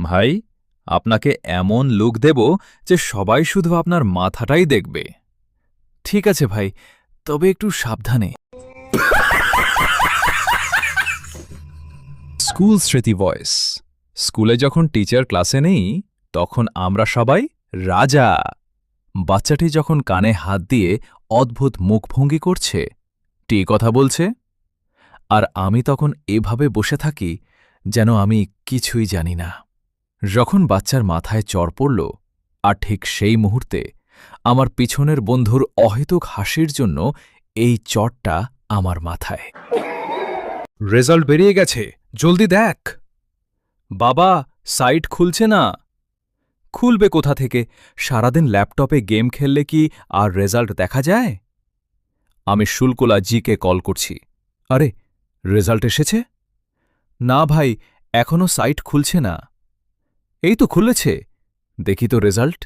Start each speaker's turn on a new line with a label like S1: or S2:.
S1: ভাই, আপনাকে এমন লুক দেব যে সবাই শুধু আপনার মাথাটাই দেখবে। ঠিক আছে ভাই, তবে একটু সাবধানে। স্কুল স্মৃতি ভয়েস। স্কুলে যখন টিচার ক্লাসে নেই তখন আমরা সবাই রাজা। বাচ্চাটি যখন কানে হাত দিয়ে অদ্ভুত মুখভঙ্গি করছে, কথা বলছে, আর আমি তখন এভাবে বসে থাকি যেন আমি কিছুই জানি না। যখন বাচ্চার মাথায় চড় পড়ল, আর ঠিক সেই মুহূর্তে আমার পিছনের বন্ধুর অহেতুক হাসির জন্য এই চড়টা আমার মাথায়। রেজাল্ট বেরিয়ে গেছে, জলদি দেখ। বাবা, সাইট খুলছে না। খুলবে কোথা থেকে? সারাদিন ল্যাপটপে গেম খেললে কি আর রেজাল্ট দেখা যায়? আমি শুল্কলা জিকে কল করছি। আরে, রেজাল্ট এসেছে? না ভাই, এখনও সাইট খুলছে না। এই তো খুলেছে, দেখি তো রেজাল্ট।